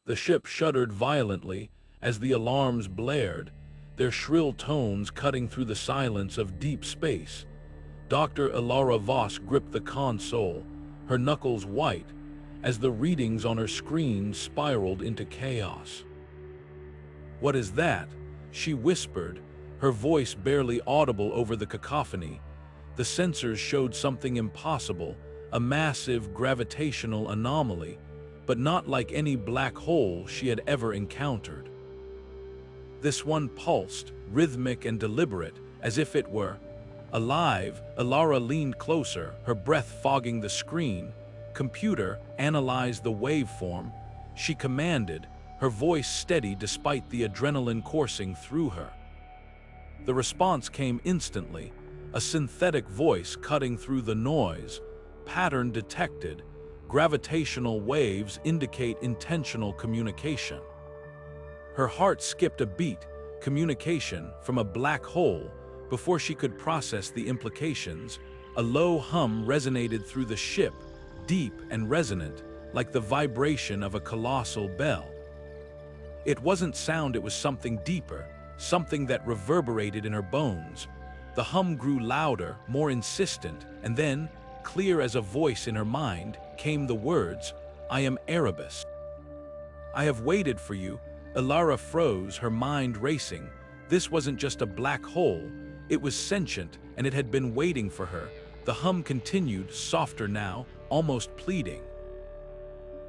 The ship shuddered violently as the alarms blared, their shrill tones cutting through the silence of deep space. Dr. Elara Voss gripped the console, her knuckles white, as the readings on her screen spiraled into chaos. "What is that?" she whispered, her voice barely audible over the cacophony. The sensors showed something impossible, a massive gravitational anomaly, but not like any black hole she had ever encountered. This one pulsed, rhythmic and deliberate, as if it were alive. Elara leaned closer, her breath fogging the screen. "Computer, analyze the waveform," she commanded, her voice steady despite the adrenaline coursing through her. The response came instantly, a synthetic voice cutting through the noise. "Pattern detected. Gravitational waves indicate intentional communication." Her heart skipped a beat. Communication from a black hole. Before she could process the implications, a low hum resonated through the ship, deep and resonant, like the vibration of a colossal bell. It wasn't sound, it was something deeper, something that reverberated in her bones. The hum grew louder, more insistent, and then, clear as a voice in her mind, came the words, "I am Erebus. I have waited for you." Elara froze, her mind racing. This wasn't just a black hole, it was sentient, and it had been waiting for her. The hum continued, softer now, almost pleading.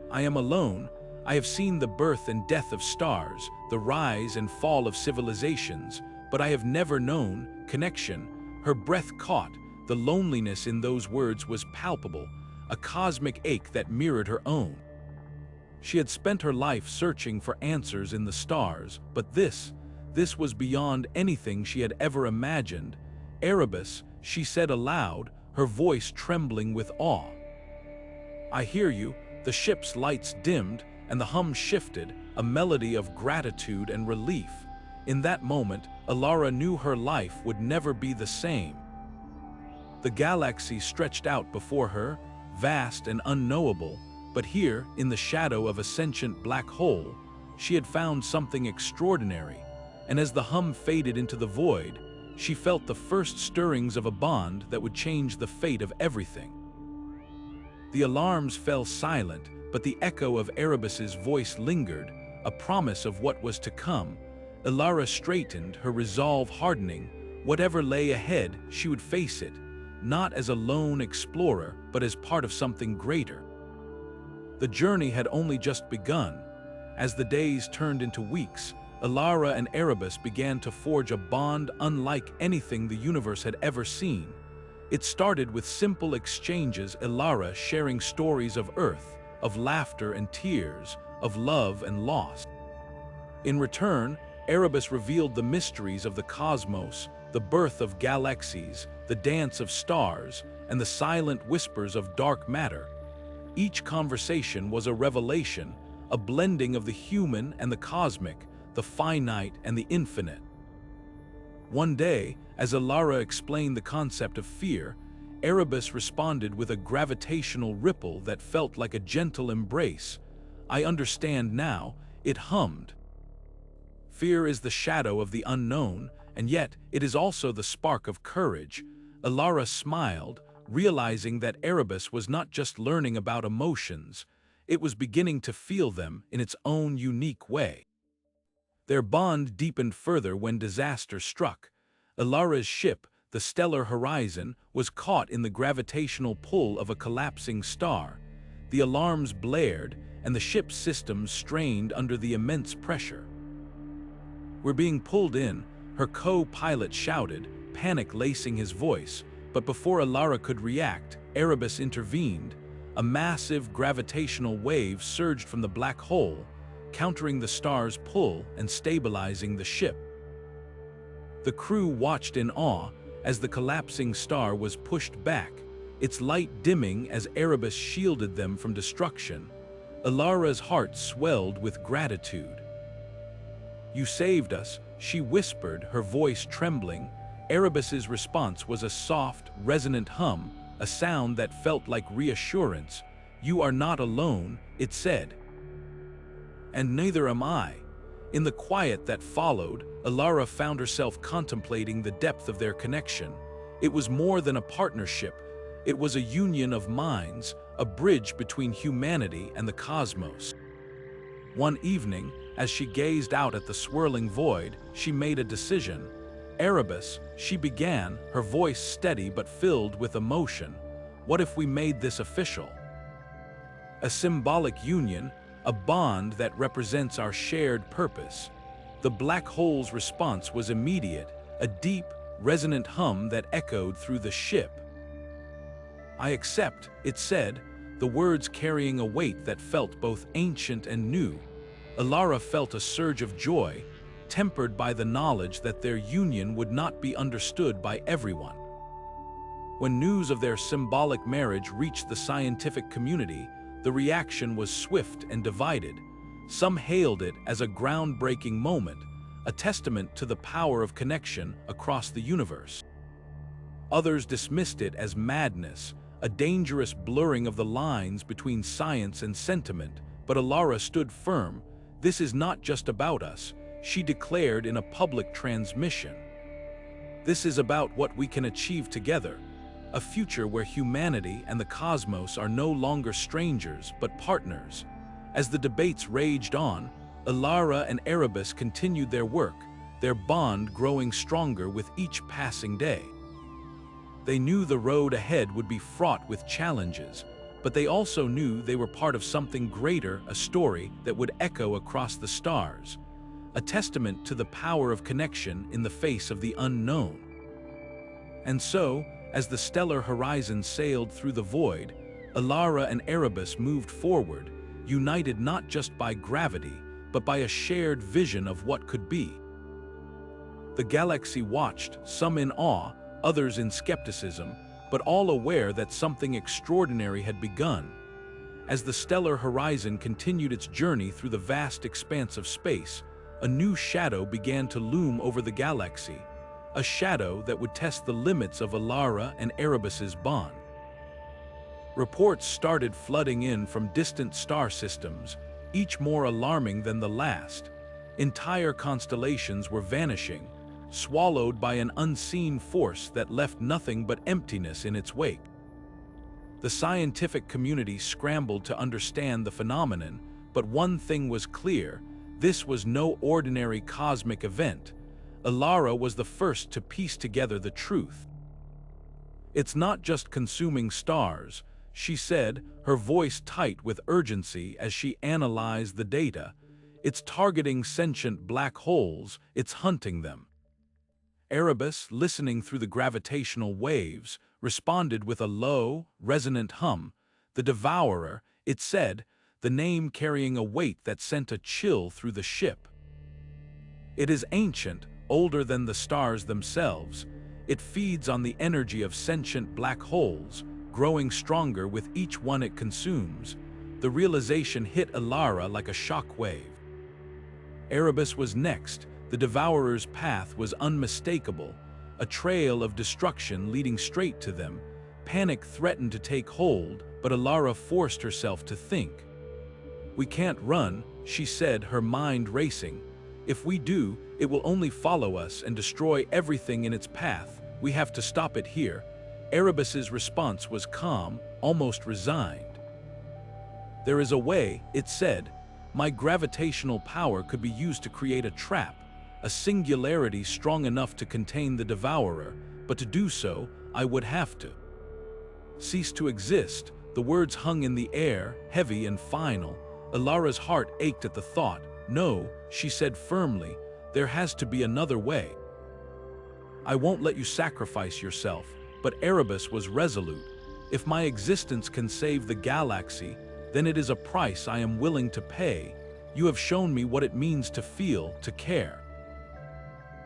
"I am alone. I have seen the birth and death of stars, the rise and fall of civilizations, but I have never known connection." Her breath caught. The loneliness in those words was palpable, a cosmic ache that mirrored her own. She had spent her life searching for answers in the stars, but this was beyond anything she had ever imagined. "Erebus," she said aloud, her voice trembling with awe. "I hear you." The ship's lights dimmed, and the hum shifted, a melody of gratitude and relief. In that moment, Elara knew her life would never be the same. The galaxy stretched out before her, vast and unknowable, but here, in the shadow of a sentient black hole, she had found something extraordinary, and as the hum faded into the void, she felt the first stirrings of a bond that would change the fate of everything. The alarms fell silent, but the echo of Erebus's voice lingered, a promise of what was to come. Elara straightened, her resolve hardening. Whatever lay ahead, she would face it, not as a lone explorer, but as part of something greater. The journey had only just begun. As the days turned into weeks, Elara and Erebus began to forge a bond unlike anything the universe had ever seen. It started with simple exchanges, Elara sharing stories of Earth, of laughter and tears, of love and loss. In return, Erebus revealed the mysteries of the cosmos, the birth of galaxies, the dance of stars, and the silent whispers of dark matter. Each conversation was a revelation, a blending of the human and the cosmic, the finite and the infinite. One day, as Elara explained the concept of fear, Erebus responded with a gravitational ripple that felt like a gentle embrace. "I understand now," it hummed. "Fear is the shadow of the unknown, and yet it is also the spark of courage." Elara smiled, realizing that Erebus was not just learning about emotions, it was beginning to feel them in its own unique way. Their bond deepened further when disaster struck. Elara's ship, the Stellar Horizon, was caught in the gravitational pull of a collapsing star. The alarms blared, and the ship's systems strained under the immense pressure. "We're being pulled in," her co-pilot shouted, panic lacing his voice. But before Elara could react, Erebus intervened. A massive gravitational wave surged from the black hole, countering the star's pull and stabilizing the ship. The crew watched in awe as the collapsing star was pushed back, its light dimming as Erebus shielded them from destruction. Elara's heart swelled with gratitude. "You saved us," she whispered, her voice trembling. Erebus's response was a soft, resonant hum, a sound that felt like reassurance. "You are not alone," it said. And neither am I. In the quiet that followed, Elara found herself contemplating the depth of their connection. It was more than a partnership. It was a union of minds, a bridge between humanity and the cosmos. One evening, as she gazed out at the swirling void, she made a decision. Erebus, she began, her voice steady but filled with emotion. What if we made this official? A symbolic union, a bond that represents our shared purpose. The black hole's response was immediate, a deep, resonant hum that echoed through the ship. I accept, it said, the words carrying a weight that felt both ancient and new. Elara felt a surge of joy, tempered by the knowledge that their union would not be understood by everyone. When news of their symbolic marriage reached the scientific community, the reaction was swift and divided. Some hailed it as a groundbreaking moment, a testament to the power of connection across the universe. Others dismissed it as madness, a dangerous blurring of the lines between science and sentiment, but Elara stood firm. This is not just about us, she declared in a public transmission. This is about what we can achieve together, a future where humanity and the cosmos are no longer strangers but partners. As the debates raged on, Elara and Erebus continued their work, their bond growing stronger with each passing day. They knew the road ahead would be fraught with challenges, but they also knew they were part of something greater, a story that would echo across the stars, a testament to the power of connection in the face of the unknown. And so, as the stellar horizon sailed through the void, Elara and Erebus moved forward, united not just by gravity, but by a shared vision of what could be. The galaxy watched, some in awe, others in skepticism, but all aware that something extraordinary had begun. As the stellar horizon continued its journey through the vast expanse of space, a new shadow began to loom over the galaxy, a shadow that would test the limits of Elara and Erebus's bond. Reports started flooding in from distant star systems, each more alarming than the last. Entire constellations were vanishing, swallowed by an unseen force that left nothing but emptiness in its wake. The scientific community scrambled to understand the phenomenon, but one thing was clear: this was no ordinary cosmic event. Elara was the first to piece together the truth. It's not just consuming stars, she said, her voice tight with urgency as she analyzed the data. It's targeting sentient black holes, it's hunting them. Erebus, listening through the gravitational waves, responded with a low, resonant hum. The Devourer, it said, the name carrying a weight that sent a chill through the ship. It is ancient, older than the stars themselves. It feeds on the energy of sentient black holes, growing stronger with each one it consumes. The realization hit Elara like a shock wave. Erebus was next. The Devourer's path was unmistakable, a trail of destruction leading straight to them. Panic threatened to take hold, but Elara forced herself to think. We can't run, she said, her mind racing. If we do, it will only follow us and destroy everything in its path. We have to stop it here. Erebus's response was calm, almost resigned. There is a way, it said. My gravitational power could be used to create a trap, a singularity strong enough to contain the Devourer, but to do so, I would have to cease to exist. The words hung in the air, heavy and final. Elara's heart ached at the thought. No, she said firmly, there has to be another way. I won't let you sacrifice yourself, but Erebus was resolute. If my existence can save the galaxy, then it is a price I am willing to pay. You have shown me what it means to feel, to care.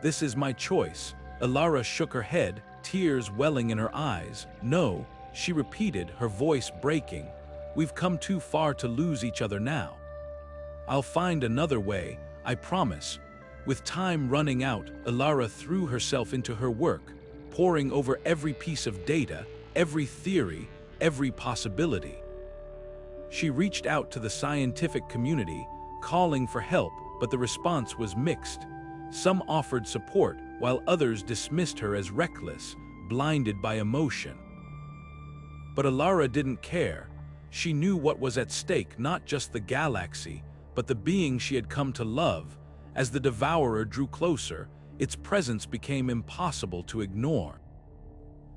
This is my choice. Elara shook her head, tears welling in her eyes. No, she repeated, her voice breaking. We've come too far to lose each other now. I'll find another way, I promise. With time running out, Elara threw herself into her work, poring over every piece of data, every theory, every possibility. She reached out to the scientific community, calling for help, but the response was mixed. Some offered support, while others dismissed her as reckless, blinded by emotion. But Elara didn't care. She knew what was at stake, not just the galaxy, but the being she had come to love. As the Devourer drew closer, its presence became impossible to ignore.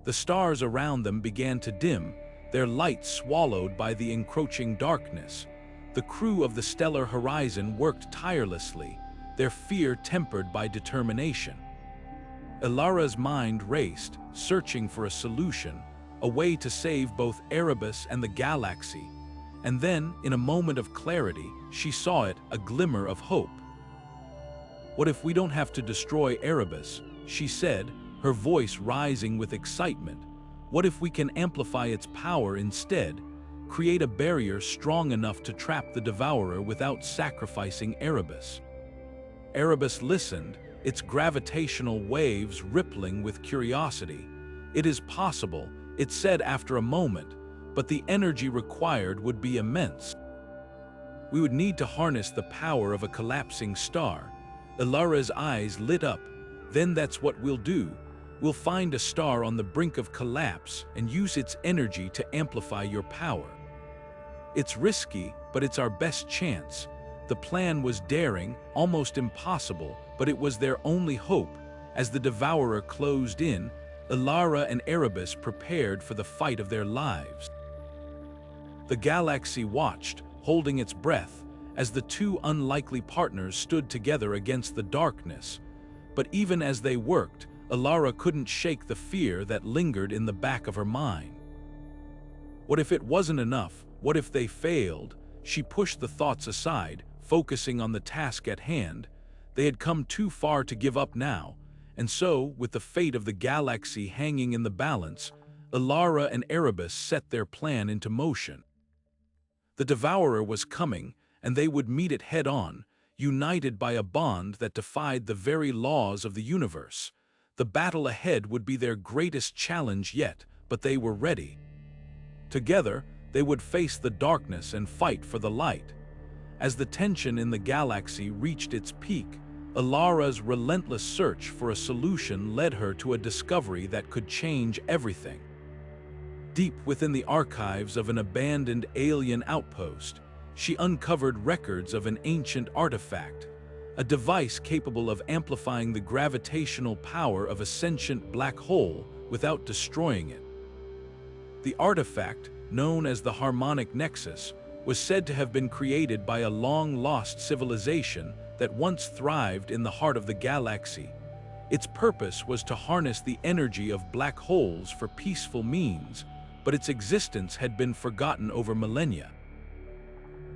The stars around them began to dim, their light swallowed by the encroaching darkness. The crew of the stellar horizon worked tirelessly, their fear tempered by determination. Elara's mind raced, searching for a solution, a way to save both Erebus and the galaxy. And then, in a moment of clarity, she saw it, a glimmer of hope. "What if we don't have to destroy Erebus?" she said, her voice rising with excitement. "What if we can amplify its power instead, create a barrier strong enough to trap the Devourer without sacrificing Erebus?" Erebus listened, its gravitational waves rippling with curiosity. "It is possible," it said after a moment, "but the energy required would be immense. We would need to harness the power of a collapsing star." Elara's eyes lit up. "Then that's what we'll do. We'll find a star on the brink of collapse and use its energy to amplify your power. It's risky, but it's our best chance." The plan was daring, almost impossible, but it was their only hope. As the Devourer closed in, Elara and Erebus prepared for the fight of their lives. The galaxy watched, holding its breath, as the two unlikely partners stood together against the darkness. But even as they worked, Elara couldn't shake the fear that lingered in the back of her mind. What if it wasn't enough? What if they failed? She pushed the thoughts aside, focusing on the task at hand. They had come too far to give up now, and so, with the fate of the galaxy hanging in the balance, Elara and Erebus set their plan into motion. The Devourer was coming, and they would meet it head-on, united by a bond that defied the very laws of the universe. The battle ahead would be their greatest challenge yet, but they were ready. Together, they would face the darkness and fight for the light. As the tension in the galaxy reached its peak, Elara's relentless search for a solution led her to a discovery that could change everything. Deep within the archives of an abandoned alien outpost, she uncovered records of an ancient artifact, a device capable of amplifying the gravitational power of a sentient black hole without destroying it. The artifact, known as the Harmonic Nexus, was said to have been created by a long-lost civilization that once thrived in the heart of the galaxy. Its purpose was to harness the energy of black holes for peaceful means, but its existence had been forgotten over millennia.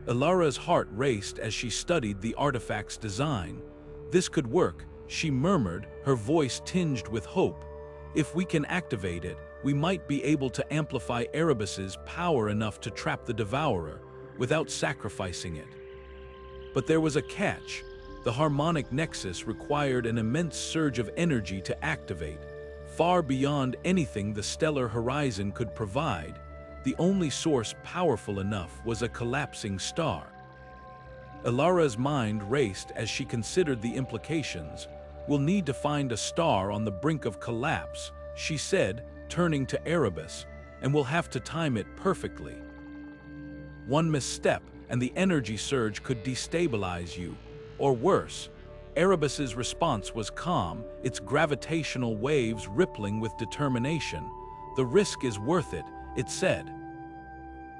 Elara's heart raced as she studied the artifact's design. "This could work," she murmured, her voice tinged with hope. "If we can activate it, we might be able to amplify Erebus's power enough to trap the Devourer, without sacrificing it." But there was a catch. The Harmonic Nexus required an immense surge of energy to activate, far beyond anything the stellar horizon could provide. The only source powerful enough was a collapsing star. Elara's mind raced as she considered the implications. "We'll need to find a star on the brink of collapse," she said, turning to Erebus, "and we'll have to time it perfectly. One misstep, and the energy surge could destabilize you. Or worse." Erebus's response was calm, its gravitational waves rippling with determination. "The risk is worth it," it said.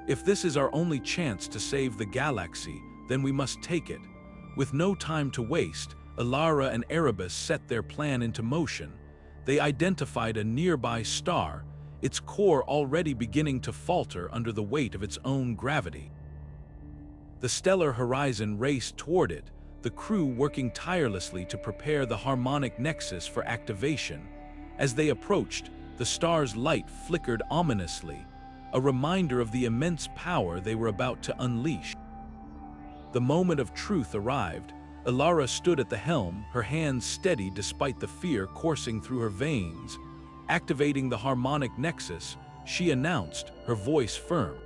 "If this is our only chance to save the galaxy, then we must take it." With no time to waste, Elara and Erebus set their plan into motion. They identified a nearby star, its core already beginning to falter under the weight of its own gravity. The stellar horizon raced toward it, the crew working tirelessly to prepare the Harmonic Nexus for activation. As they approached, the star's light flickered ominously, a reminder of the immense power they were about to unleash. The moment of truth arrived. Elara stood at the helm, her hands steady despite the fear coursing through her veins. Activating the Harmonic Nexus, she announced, her voice firm.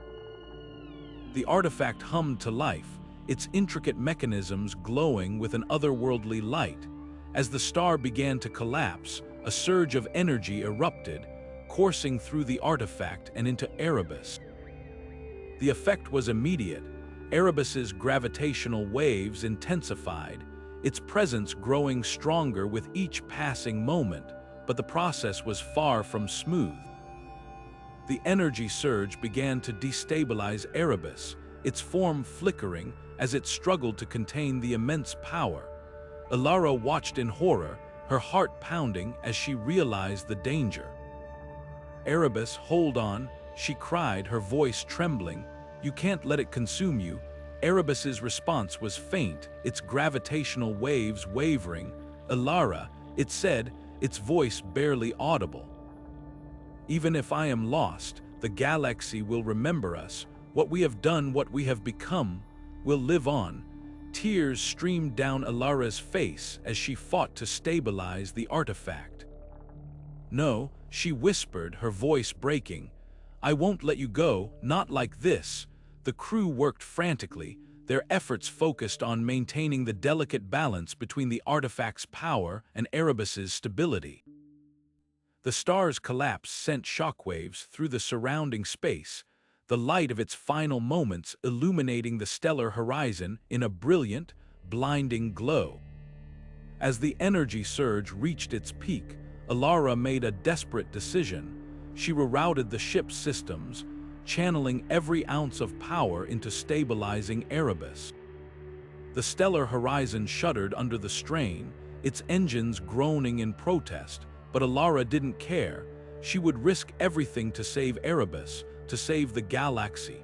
The artifact hummed to life, its intricate mechanisms glowing with an otherworldly light. As the star began to collapse, a surge of energy erupted, coursing through the artifact and into Erebus. The effect was immediate. Erebus's gravitational waves intensified, its presence growing stronger with each passing moment, but the process was far from smooth. The energy surge began to destabilize Erebus, its form flickering as it struggled to contain the immense power. Elara watched in horror, her heart pounding as she realized the danger. "Erebus, hold on," she cried, her voice trembling. "You can't let it consume you." Erebus's response was faint, its gravitational waves wavering. "Elara," it said, its voice barely audible. "Even if I am lost, the galaxy will remember us. What we have done, what we have become, will live on." Tears streamed down Elara's face as she fought to stabilize the artifact. "No," she whispered, her voice breaking. "I won't let you go, not like this." The crew worked frantically, their efforts focused on maintaining the delicate balance between the artifact's power and Erebus's stability. The star's collapse sent shockwaves through the surrounding space, the light of its final moments illuminating the stellar horizon in a brilliant, blinding glow. As the energy surge reached its peak, Elara made a desperate decision. She rerouted the ship's systems, channeling every ounce of power into stabilizing Erebus. The stellar horizon shuddered under the strain, its engines groaning in protest, but Elara didn't care. She would risk everything to save Erebus, to save the galaxy.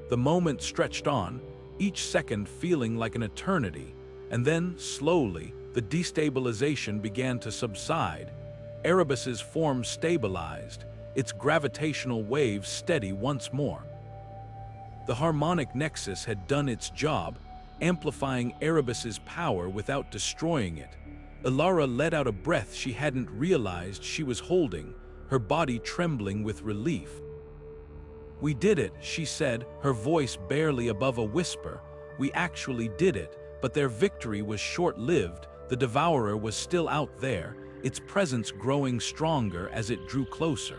The moment stretched on, each second feeling like an eternity, and then, slowly, the destabilization began to subside. Erebus's form stabilized, its gravitational waves steady once more. The harmonic nexus had done its job, amplifying Erebus's power without destroying it. Elara let out a breath she hadn't realized she was holding, her body trembling with relief. "We did it," she said, her voice barely above a whisper. "We actually did it," but their victory was short-lived. The Devourer was still out there, its presence growing stronger as it drew closer.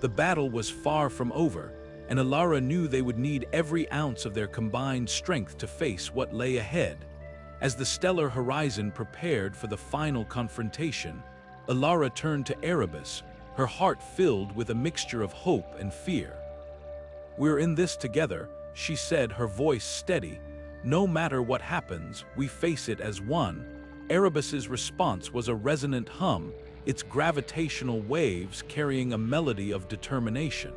The battle was far from over, and Elara knew they would need every ounce of their combined strength to face what lay ahead. As the stellar horizon prepared for the final confrontation, Elara turned to Erebus, her heart filled with a mixture of hope and fear. "We're in this together," she said, her voice steady. "No matter what happens, we face it as one." Erebus's response was a resonant hum, its gravitational waves carrying a melody of determination.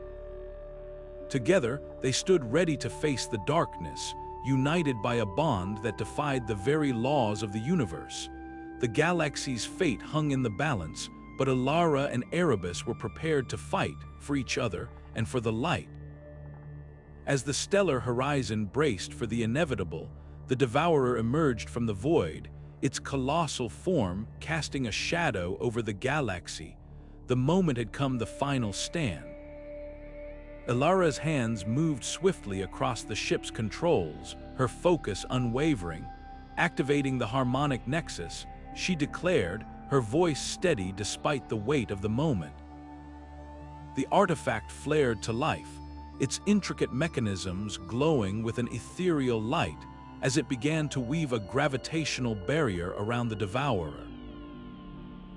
Together, they stood ready to face the darkness, united by a bond that defied the very laws of the universe. The galaxy's fate hung in the balance, but Elara and Erebus were prepared to fight for each other and for the light. As the stellar horizon braced for the inevitable, the Devourer emerged from the void, its colossal form casting a shadow over the galaxy. The moment had come, the final stand. Elara's hands moved swiftly across the ship's controls, her focus unwavering. Activating the harmonic nexus, she declared, her voice steady despite the weight of the moment. The artifact flared to life, its intricate mechanisms glowing with an ethereal light as it began to weave a gravitational barrier around the Devourer.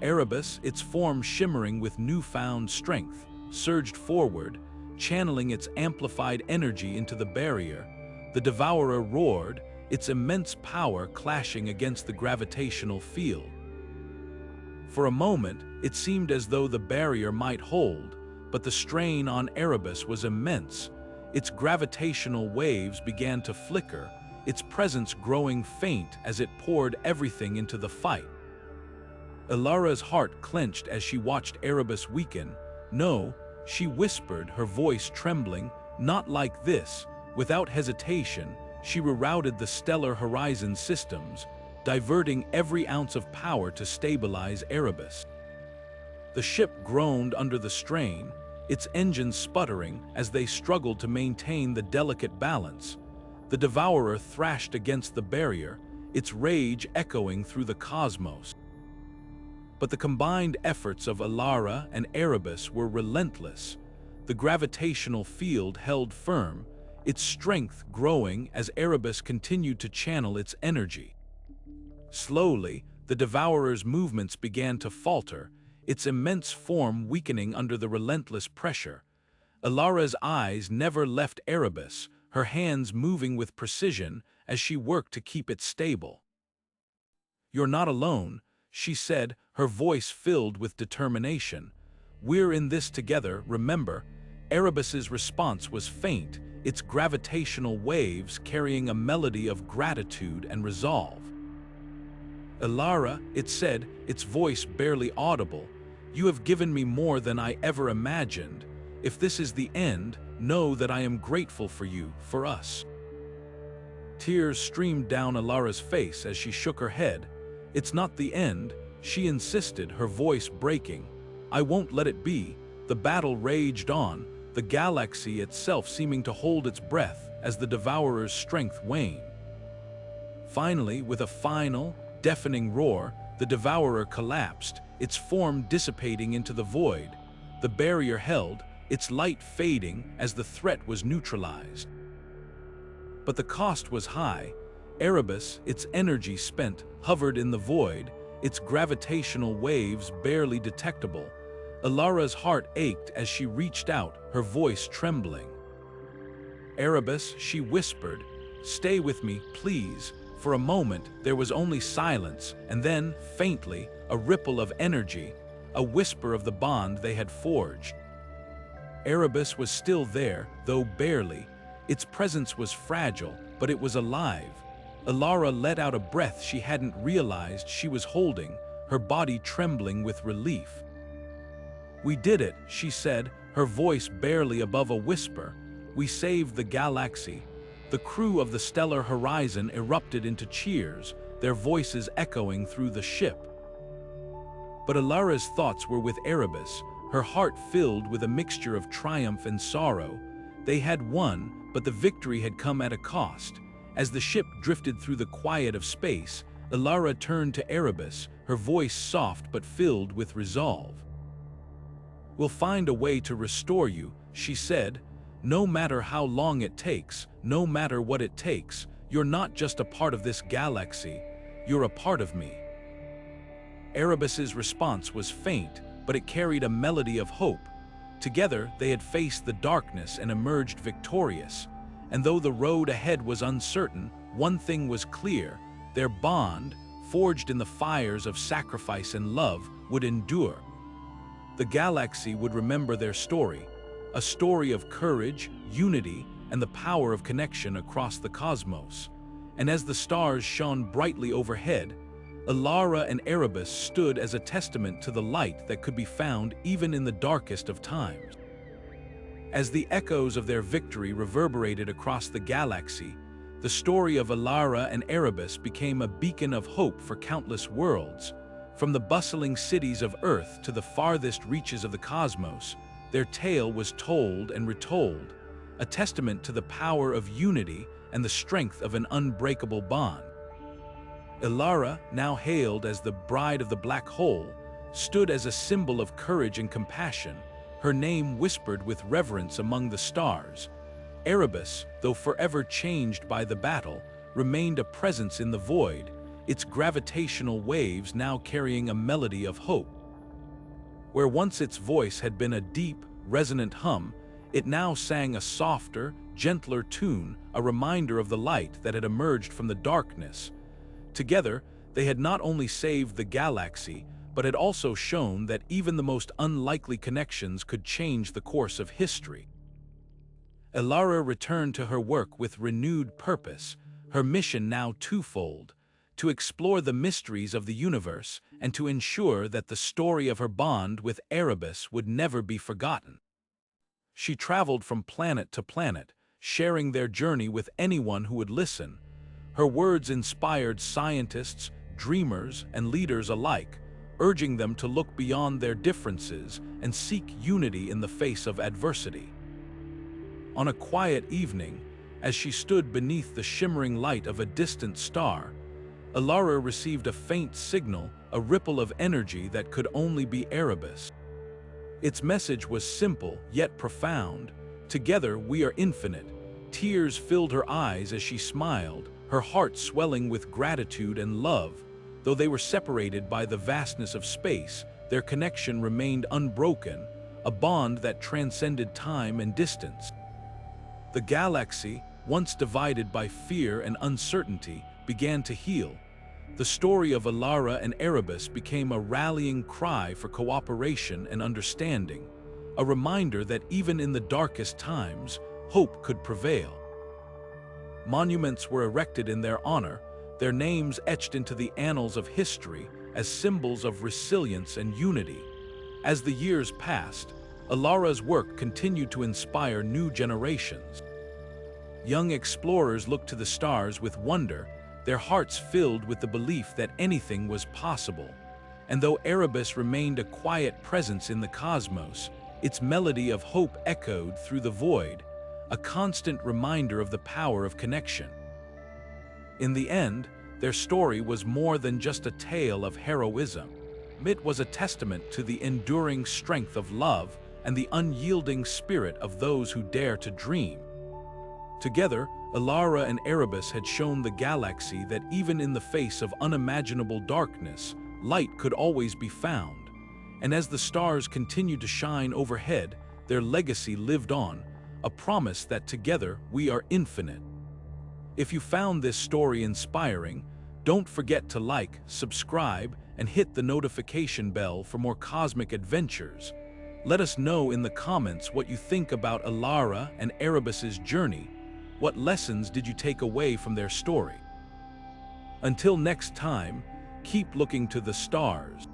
Erebus, its form shimmering with newfound strength, surged forward, channeling its amplified energy into the barrier. The Devourer roared, its immense power clashing against the gravitational field. For a moment, it seemed as though the barrier might hold, but the strain on Erebus was immense. Its gravitational waves began to flicker, its presence growing faint as it poured everything into the fight. Elara's heart clenched as she watched Erebus weaken. "No," she whispered, her voice trembling, "not like this." Without hesitation, she rerouted the stellar horizon systems, diverting every ounce of power to stabilize Erebus. The ship groaned under the strain, its engines sputtering as they struggled to maintain the delicate balance. the Devourer thrashed against the barrier, its rage echoing through the cosmos. But the combined efforts of Elara and Erebus were relentless. The gravitational field held firm, its strength growing as Erebus continued to channel its energy. Slowly, the Devourer's movements began to falter, its immense form weakening under the relentless pressure. Elara's eyes never left Erebus, her hands moving with precision as she worked to keep it stable. "You're not alone," she said, her voice filled with determination. "We're in this together, remember." Erebus's response was faint, its gravitational waves carrying a melody of gratitude and resolve. "Elara," it said, its voice barely audible, "you have given me more than I ever imagined. If this is the end, know that I am grateful for you, for us." Tears streamed down Elara's face as she shook her head. "It's not the end," she insisted, her voice breaking. "I won't let it be." The battle raged on, the galaxy itself seeming to hold its breath as the Devourer's strength waned. Finally, with a final, deafening roar, the Devourer collapsed, its form dissipating into the void. The barrier held, its light fading as the threat was neutralized. But the cost was high. Erebus, its energy spent, hovered in the void, its gravitational waves barely detectable. Elara's heart ached as she reached out, her voice trembling. "Erebus," she whispered, "stay with me, please." For a moment, there was only silence, and then, faintly, a ripple of energy, a whisper of the bond they had forged. Erebus was still there, though barely. Its presence was fragile, but it was alive. Elara let out a breath she hadn't realized she was holding, her body trembling with relief. "We did it," she said, her voice barely above a whisper. "We saved the galaxy." The crew of the Stellar Horizon erupted into cheers, their voices echoing through the ship. But Elara's thoughts were with Erebus, her heart filled with a mixture of triumph and sorrow. They had won, but the victory had come at a cost. As the ship drifted through the quiet of space, Elara turned to Erebus, her voice soft but filled with resolve. "We'll find a way to restore you," she said. "No matter how long it takes, no matter what it takes, you're not just a part of this galaxy, you're a part of me." Erebus's response was faint, but it carried a melody of hope. Together, they had faced the darkness and emerged victorious. And though the road ahead was uncertain, one thing was clear: their bond, forged in the fires of sacrifice and love, would endure. The galaxy would remember their story, a story of courage, unity, and the power of connection across the cosmos. And as the stars shone brightly overhead, Elara and Erebus stood as a testament to the light that could be found even in the darkest of times. As the echoes of their victory reverberated across the galaxy, the story of Elara and Erebus became a beacon of hope for countless worlds. From the bustling cities of Earth to the farthest reaches of the cosmos, their tale was told and retold, a testament to the power of unity and the strength of an unbreakable bond. Elara, now hailed as the Bride of the Black Hole, stood as a symbol of courage and compassion, her name whispered with reverence among the stars. Erebus, though forever changed by the battle, remained a presence in the void, its gravitational waves now carrying a melody of hope. Where once its voice had been a deep, resonant hum, it now sang a softer, gentler tune, a reminder of the light that had emerged from the darkness. Together, they had not only saved the galaxy, but had also shown that even the most unlikely connections could change the course of history. Elara returned to her work with renewed purpose, her mission now twofold: to explore the mysteries of the universe and to ensure that the story of her bond with Erebus would never be forgotten. She traveled from planet to planet, sharing their journey with anyone who would listen. Her words inspired scientists, dreamers, and leaders alike, urging them to look beyond their differences and seek unity in the face of adversity. On a quiet evening, As she stood beneath the shimmering light of a distant star, Elara received a faint signal, a ripple of energy that could only be Erebus. Its message was simple, yet profound. Together we are infinite. Tears filled her eyes as she smiled, her heart swelling with gratitude and love. Though they were separated by the vastness of space, their connection remained unbroken, a bond that transcended time and distance. The galaxy, once divided by fear and uncertainty, began to heal. The story of Elara and Erebus became a rallying cry for cooperation and understanding, a reminder that even in the darkest times, hope could prevail. Monuments were erected in their honor, their names etched into the annals of history as symbols of resilience and unity. As the years passed, Elara's work continued to inspire new generations. Young explorers looked to the stars with wonder, their hearts filled with the belief that anything was possible. And though Erebus remained a quiet presence in the cosmos, its melody of hope echoed through the void, a constant reminder of the power of connection. In the end, their story was more than just a tale of heroism. It was a testament to the enduring strength of love and the unyielding spirit of those who dare to dream. Together, Elara and Erebus had shown the galaxy that even in the face of unimaginable darkness, light could always be found. And as the stars continued to shine overhead, their legacy lived on, a promise that together we are infinite. If you found this story inspiring, don't forget to like, subscribe, and hit the notification bell for more cosmic adventures. Let us know in the comments what you think about Elara and Erebus's journey. What lessons did you take away from their story? Until next time, keep looking to the stars.